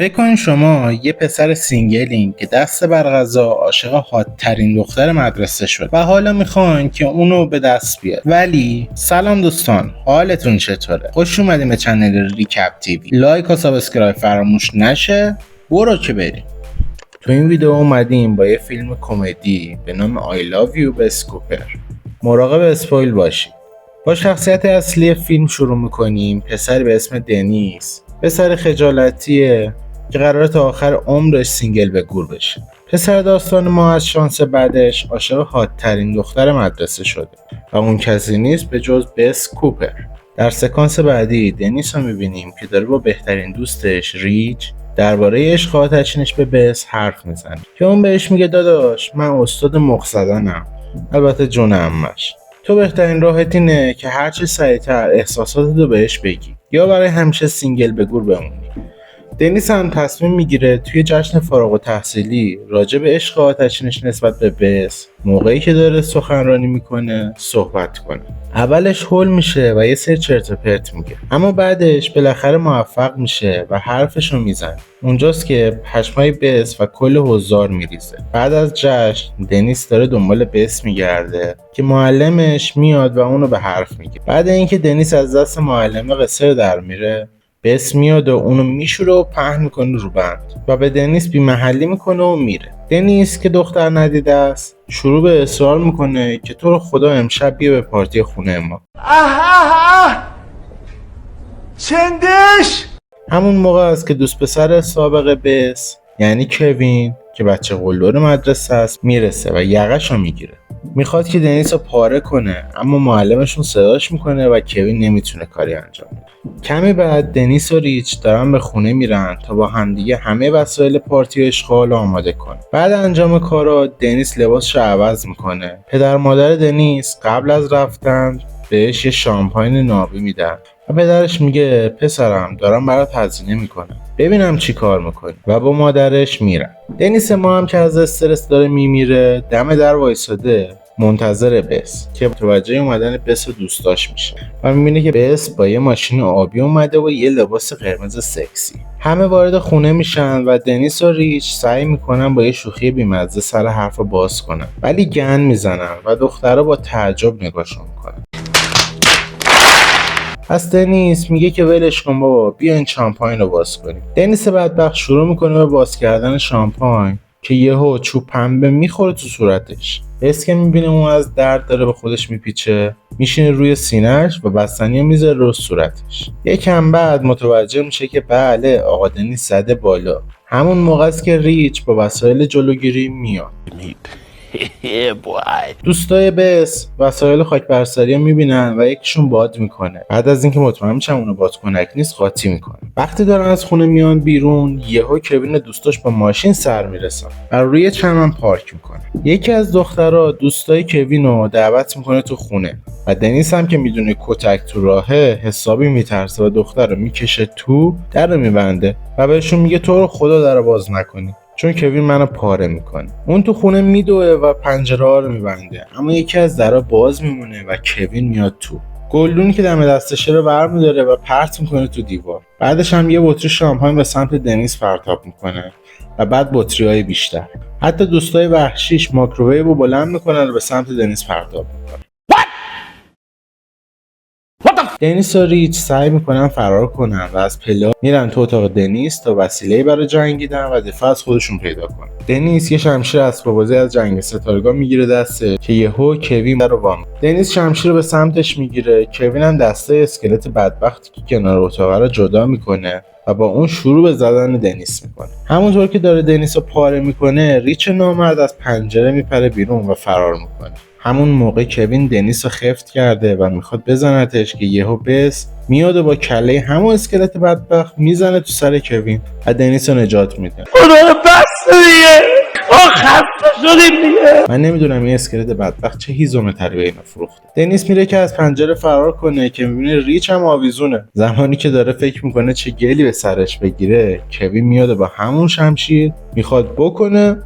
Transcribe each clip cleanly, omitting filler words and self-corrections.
فکر کن شما یه پسر سینگلین که دست بر قضا عاشق هات‌ترین دختر مدرسه شد و حالا میخواین که اونو به دست بیاد. ولی سلام دوستان، حالتون چطوره؟ خوش اومدیم به چنل ریکپ تیوی. لایک و سابسکرایب فراموش نشه. برو که بریم. تو این ویدیو اومدیم با یه فیلم کمدی به نام I Love You به اسکوپر. مراقب اسپویل باشید. با شخصیت اصلی فیلم شروع میکنیم. پسری به اسم دنیس، پسر خجالتیه که قراره تا آخر عمرش سینگل به گور بشه. پسر داستان ما از شانس بعدش عاشق هات‌ترین دختر مدرسه شده و اون کسی نیست به جز بس کوپر. در سکانس بعدی دنیس رو میبینیم که داره با بهترین دوستش ریچ درباره عشق آتشینش به بس حرف میزنه که اون بهش میگه داداش من استاد مخ زدنم، البته جون عمش. تو بهترین راحت اینه که هرچی سریعتر احساساتتو بهش بگی یا برای همیشه سینگل به گور بمونی. دنیس هم تصمیم میگیره توی جشن فارغ التحصیلی راجع به عشق آتشینش نسبت به بس موقعی که داره سخنرانی میکنه صحبت کنه. اولش هول میشه و یه سری چرت و پرت میگه، اما بعدش بالاخره موفق میشه و حرفشو میزنه. اونجاست که پشمای بس و کل حضار میریزه. بعد از جشن دنیس داره دنبال بس میگرده که معلمش میاد و اونو به حرف میگه. بعد اینکه دنیس از دست معلم قصر در میره، بس میاد و اونو میشوره و پهن میکنه رو بند و به دنیس بی محلی میکنه و میره. دنیس که دختر ندیده است شروع به اصرار میکنه که تو رو خدا امشب بیا به پارتی خونه ما. چندش! همون موقع است که دوست پسر سابق بس یعنی کوین که بچه قلدر مدرسه است میرسه و یقه‌شو میگیره. میخواد که دنیس رو پاره کنه، اما معلمشون صداش میکنه و کوین نمیتونه کاری انجام بده. کمی بعد دنیس و ریچ دارن به خونه میرن تا با همدیگه همه وسایل پارتی و اشغال آماده کنه. بعد انجام کارا دنیس لباسشو عوض میکنه. پدر مادر دنیس قبل از رفتن بهش یه شامپاین نابی میدن و پدرش میگه پسرم دارم برات هزینه میکنم، ببینم چی کار میکنی، و با مادرش میرن. دنیس ما هم که از استرس داره میمیره دم در وایساده منتظر بس که متوجه اومدن بس و دوستاش میشه و میبینه که بس با یه ماشین آبی اومده و یه لباس قرمز سکسی. همه وارد خونه میشن و دنیس و ریچ سعی میکنن با یه شوخی بیمزه سر حرف باز کنن، ولی گند میزنن و دخترها با تعجب نگاهشون میکنن. پس دنیس میگه که ولش کن بابا، بیا این شامپاین رو باز کنیم. دنیس بدبخت شروع میکنه به باز کردن شامپاین که یهو چوب پنبه میخوره تو صورتش. بس که میبینه اون از درد داره به خودش میپیچه، میشینه روی سینه‌اش و بستنی میذاره رو صورتش. یکم بعد متوجه میشه که بله آقا دنیس زده بالا. همون موقع است که ریچ با وسایل جلوگیری میاد. دوستای بس وسایل خاک برسری میبینن و یکیشون باد میکنه. بعد از اینکه مطمئن میشن اونو بادکنک نیست قاطی میکنه. وقتی دارن از خونه میان بیرون یهو کوین دوستاش با ماشین سر میرسن و روی چمن پارک میکنه. یکی از دخترها دوستای کوین رو دعوت میکنه تو خونه و دنیس هم که میدونه کتک تو راهه حسابی میترسه و دختر رو میکشه تو، در رو میبنده و بهشون میگه تو رو خدا در باز نکنی چون کوین منو پاره میکنه. اون تو خونه میدوه و پنجره ها رو میبنده، اما یکی از درها باز میمونه و کوین میاد تو. گلدونی که دم دستشه رو برمیداره و پرت میکنه تو دیوار. بعدش هم یه بطری شامپاین به سمت دنیس پرتاب میکنه و بعد بطری‌های بیشتر. حتی دوستای وحشیش مایکروویو رو بلند میکنن و به سمت دنیس پرتاب میکنن. دنیس و ریچ سعی میکنن فرار کنن و از پله میرن تو اتاق دنیس تا وسیله‌ای برای جنگیدن و دفاع از خودشون پیدا کنن. دنیس یه شمشیر اسباب بازی از جنگ ستارگان میگیره دسته که یهو کوین رو وام. دنیس شمشیر رو به سمتش میگیره. کوین هم دسته اسکلت بدبختی که کنار اتاق رو جدا میکنه و با اون شروع به زدن دنیس میکنه. همونطور که داره دنیس رو پاره میکنه ریچ نامرد از پنجره میپره بیرون و فرار میکنه. همون موقع کوین دنیس رو خفت کرده و میخواد بزنتش که یهو بس میاد و با کله همون اسکلت بدبخت میزنه تو سر کوین و دنیس رو نجات میده. خدا بس دیگه، خسته شدیم دیگه. من نمیدونم این اسکلت بدبخت چه هیزم تری به اینا فروخته. دنیس میره که از پنجره فرار کنه که میبینه ریچ هم آویزونه. زمانی که داره فکر میکنه چه گلی به سرش بگیره کوین میاد و با همون شمشیر میخواد بکنه.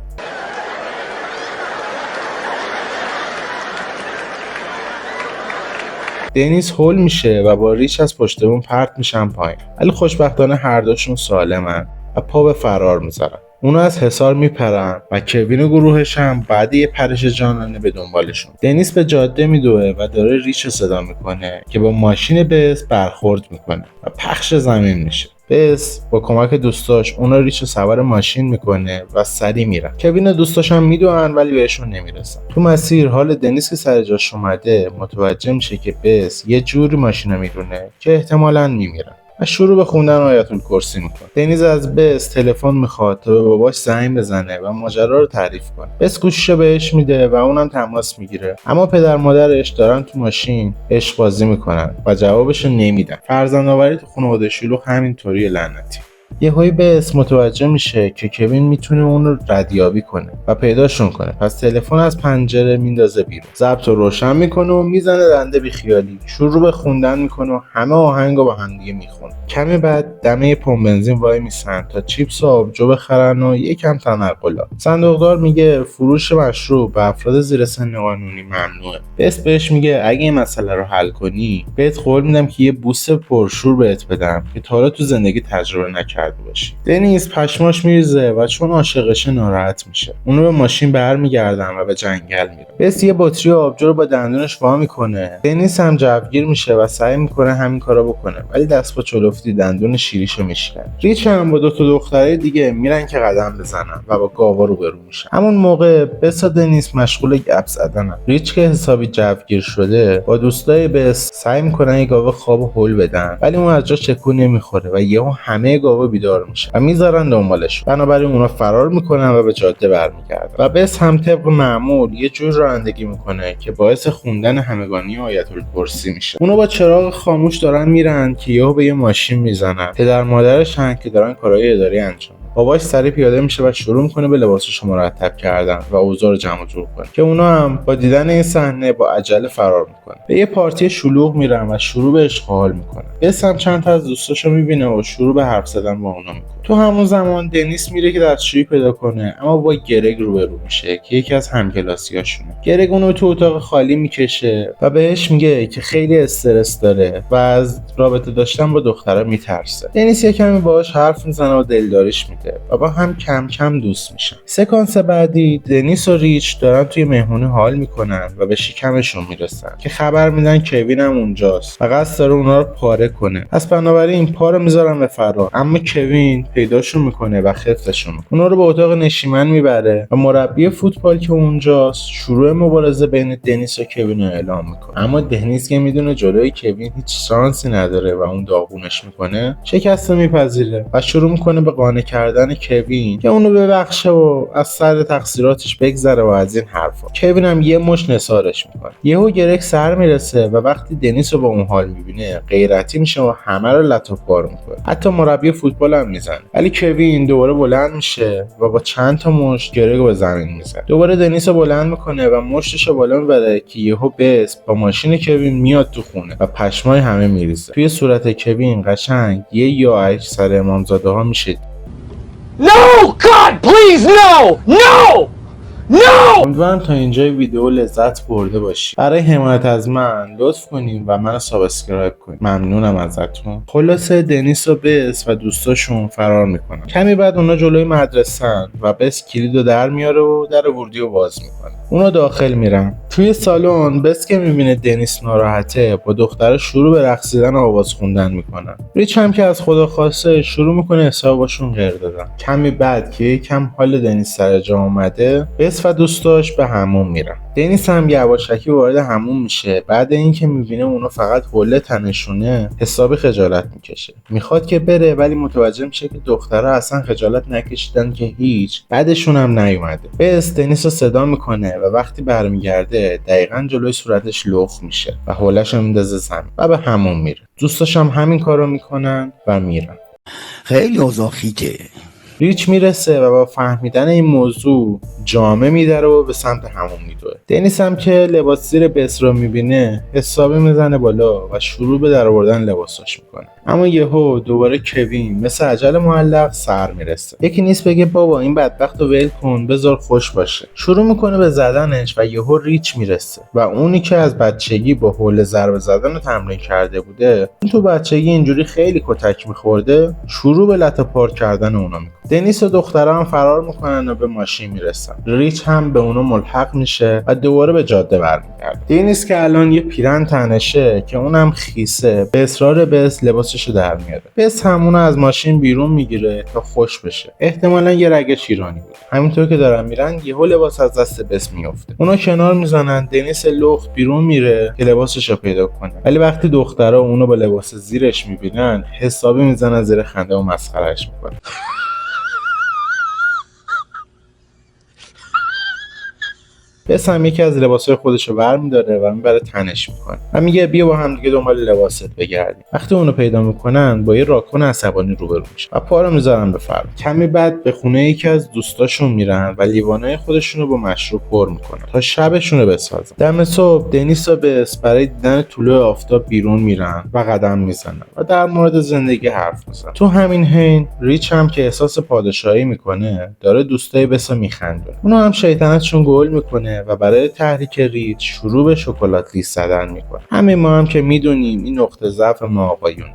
دنیس هول میشه و با ریچ از پشت بوم پرت میشن پایین، ولی خوشبختانه هر دوشون سالمن و پا به فرار میذارن. اونا از حصار میپرن و کوین و گروهش هم بعد یه پرش جانانه به دنبالشون. دنیس به جاده میدوه و داره ریچ رو صدا میکنه که با ماشین بس برخورد میکنه و پخش زمین میشه. بس با کمک دوستاش اونا ریچ رو سوار ماشین میکنه و سری میرن. کوین و دوستاش هم میدوئن ولی بهشون نمیرسن. تو مسیر حال دنیس که سر جاش اومده متوجه میشه که بس یه جوری ماشین رو میدونه که احتمالاً میمیرن و شروع به خوندن آیت الکرسی میکنه. دنیز از بس تلفن میخواد تا به باباش زنگ بزنه و ماجرا رو تعریف کنه. بس گوشیشو بهش میده و اونم تماس میگیره، اما پدر مادرش دارن تو ماشین عشق بازی میکنن و جوابشو نمیدن. فرزندآوری تو خانواده شلوغ همینطوری لعنتی. یهویی بس متوجه میشه که کوین میتونه اون رو ردیابی کنه و پیداشون کنه. پس تلفن از پنجره میندازه بیرون، ضبط رو روشن میکنه و میزنه دنده بیخیالی. شروع به خوندن میکنه و همه آهنگو با هم دیگه میخونه. کمی بعد دمه پمپ بنزین وای میسن تا چیپس و آبجو بخرن و یکم تنقلات. صندوقدار میگه فروش مشروب به افراد زیر سن قانونی ممنوعه. بس بهش میگه اگه این مسئله رو حل کنی بهت قول میدم که یه بوس پرشور بهت بدم که تا حالا تو زندگی تجربه نکرده باشی. دنیس پشماش میریزه و چون عاشقشه ناراحت میشه. اونو به ماشین برمیگردن و به جنگل میره. بس یه بطری آبجو رو با دندونش وا میکنه. دنیس هم جوگیر میشه و سعی میکنه همین کارو بکنه ولی دست با چلفتی دندون شیریشو میشکنه. ریچ هم با 2 تا دختره دیگه میرن که قدم بزنن و با گاوا روبرو میشن. همون موقع بس و دنیس مشغول گپ زدنن. ریچ که حسابی جوگیر شده با دوستای بس سعی میکنن یه گاوا خواب و هول بدن ولی اون از جاش تکون نمیخوره و یهو همه گاوا بیدار میشه و میذارن دنبالش. بنابراین اونا فرار میکنن و به جاده برمیگردن و بس هم طبق معمول یه جور رانندگی میکنه که باعث خوندن همگانی آیت الکرسی میشه. اونا با چراغ خاموش دارن میرن که یهو به یه ماشین میزنن. پدر مادرش هم که دارن کارهای اداری انجام. باباش سریع پیاده میشه و شروع میکنه به لباسش مرتب کردن و اوضاع رو جمع جور کنه که اونا هم با دیدن این صحنه با عجله فرار میکنه. به یه پارتی شلوغ میرن و شروع به اشغال میکنه. بس هم چند تا از دوستاشو میبینه و شروع به حرف زدن با اونا میکنه. تو همون زمان دنیس میره که دستشویی پیدا کنه اما با گرگ روبرو میشه که یکی از همکلاسیاشونه. گرگ اونو تو اتاق خالی میکشه و بهش میگه که خیلی استرس داره و از رابطه داشتن با دختره میترسه. دنیس یه کمی باهاش حرف میزنه و دلداریش میده و با هم کم کم دوست میشن. سکانس بعدی دنیس و ریچ دارن توی مهمونی حال میکنن و به شکمشون میرسن که خبر میدن کوین هم اونجاست و قصد داره اونا رو پاره کنه. پس بنابراین پا رو میذارن به فرار، اما کوین پیداشون میکنه و خفتشون میکنه. اونا رو به اتاق نشیمن میبره و مربی فوتبال که اونجاست شروع مبارزه بین دنیس و کوین رو اعلام میکنه. اما دنیس که میدونه جلوی کوین هیچ شانسی نداره و اون داغونش میکنه شکست میپذیره و شروع میکنه به قانع کردن کوین که اونو ببخشه و از سر تقصیراتش بگذره و از این حرفا. کوین هم یه مش نثارش میکنه. یهو گرگ سر میرسه و وقتی دنیس رو با اون حال میبینه غیرتی میشه و همه رو لطاف‌وار میکنه. حتی مربی فوتبال هم میزنه. ولی کوین دوباره بلند میشه و با چند تا مشت گرگ رو به زمین میزنه. دوباره دنیس رو بلند میکنه و مشتش رو بالا میبره که یهو بس با ماشین کوین میاد تو خونه و پشمای همه میریزه. توی صورت کوین قشنگ یه یاعج سر امامزاده ها میشه. No! God, please, no! No! No! امیدوارم تا اینجای ویدیو لذت برده باشید. برای حمایت از من لطف کنین و منو سابسکرایب کنین. ممنونم ازتون. خلاصه دنیس و بس و دوستاشون فرار میکنن. کمی بعد اونا جلوی مدرسه‌ن و بس کلیدو در میاره و در ورودی رو باز میکنه. اونا داخل میرن. توی سالن بس که میبینه دنیس ناراحته با دختره شروع به رقصیدن و آواز خوندن میکنن. ریچ هم که از خدا خواسته شروع میکنه حسابشون غیر دادن. کمی بعد که یکم حال دنیس سر جا اومده بس و دوستاش به حموم میرن. دنیس هم یواشکی وارد حموم میشه. بعد اینکه میبینه اونا فقط حوله تنشونه حساب خجالت میکشه. میخواد که بره ولی متوجه میشه که دختره اصلا خجالت نکشیدن که هیچ. بعدشون هم نیومده. بس دنیس رو صدا میکنه و وقتی برمیگرده دقیقاً جلوی صورتش لخت میشه و حولش رو میندازه زمین و به حموم میره. دوستاش هم همین کارو میکنن و میرن. خیلی اوضاع خیته. ریچ میرسه و با فهمیدن این موضوع جامه میداره و به سمت همون میدوه. دنیس هم که لباس زیر بس رو میبینه حسابی میزنه بالا و شروع به درآوردن لباساش میکنه. اما یهو دوباره کوین مثل عجل معلق سر میرسه. یکی نیست بگه بابا این بدبخت رو ول کن بذار خوش باشه. شروع میکنه به زدنش و یهو ریچ میرسه و اونی که از بچگی با حوله ضربه زدن رو تمرین کرده بوده، اون تو بچگی اینجوری خیلی کتک میخورده، شروع به لطه پارک کردن اونا میکنه. دنیس و دخترها هم فرار میکنن و به ماشین میرسن. ریچ هم به اونا ملحق میشه و دوباره به جاده برمیگرده. دنیس که الان یه پیرن تنشه که اونم خیسه، به اصرار بس لباسشو در میاره. بس همونو از ماشین بیرون میگیره تا خوش بشه. احتمالاً یه رگ شیرانی بود. همینطور که دارن میرن یهو لباس از دست بس میفته. اونا کنار میزنن. دنیس لخت بیرون میره که لباسشو پیدا کنه. ولی وقتی دخترها اونو با لباس زیرش میبینن حسابی میزنن زیر خنده و مسخرهش میکنن. بس هم یکی از لباسای خودشو برمی‌داره و میبره تنش میکنه و میگه بیا با هم دیگه دنبال لباست بگردیم. وقتی اونو پیدا میکنن با یه راکون عصبانی روبرو میشن و پا رو میذارن به فرار. کمی بعد به خونه یکی از دوستاشون میرن و لیوانای خودشونو با مشروب پر میکنن تا شبشونو بسازن. دم صبح دنیس و بس برای دیدن طلوع آفتاب بیرون میرن و قدم میزنن و در مورد زندگی حرف میزنن. تو همین حین ریچ هم که احساس پادشاهی میکنه داره دوستای بسو میخندونه. اونو هم شیطنتشون گل میکنه و برای تحریک ریچ شروع به شکلات لیست زدن میکنه. همین ما هم که میدونیم این نقطه ضعف ما آقایون.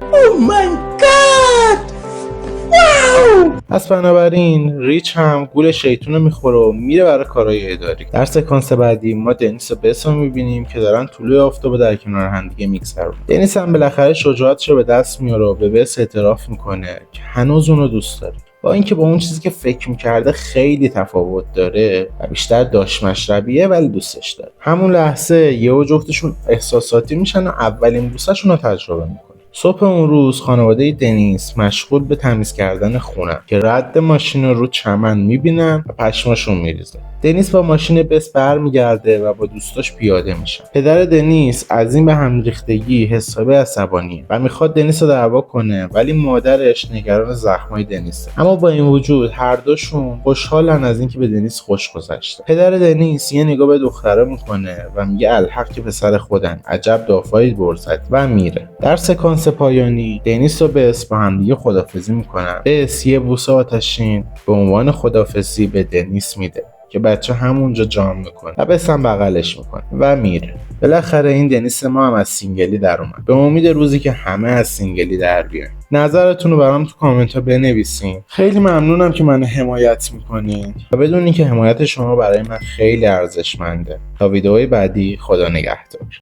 پس بنابراین ریچ هم گول شیطون رو میخوره و میره برای کارهای اداری. در سکانس بعدی ما دنیس و بس رو میبینیم که دارن طلوع آفتاب در کنار همدیگه میگذرونن. دنیس هم بالاخره شجاعتش رو به دست میاره و به بس اعتراف میکنه که هنوز اونو دوست داره. با اینکه با اون چیزی که فکر میکرده خیلی تفاوت داره و بیشتر داش مشربیه ولی دوستش داره. همون لحظه یهو جفتشون احساساتی میشن و اولین بوسه‌شون رو تجربه میکنن. صبح اون روز خانواده دنیس مشغول به تمیز کردن خونه که رد ماشین رو چمن میبینن و پشماشون میریزه. دنیس با ماشین بس برمیگرده و با دوستاش پیاده میشن. پدر دنیس از این به هم ریختگی حسابی عصبانیه و میخواد دنیس رو دعوا کنه ولی مادرش نگران زخمای دنیسه. اما با این وجود هر دوشون خوشحالن از اینکه به دنیس خوش گذشته. پدر دنیس یه نگاه به دختره میکنه و میگه الحق که پسر خودن، عجب دافایی برزد و میره. در سکانس پایانی دنیس و بس با هم دیگه خدافظی میکنن. بس یه بوسه آتشین به عنوان خدافظی به دنیس میده که بچه همونجا جام میکنه و بس هم بغلش میکنه و میره. بالاخره این دنیس ما هم از سینگلی در اومد. به امید روزی که همه از سینگلی در بیان. نظرتون رو برام تو کامنت ها بنویسین. خیلی ممنونم که منو حمایت میکنین و بدونین که حمایت شما برای من خیلی ارزشمنده. تا ویدئوی بعدی، خدا نگهدار.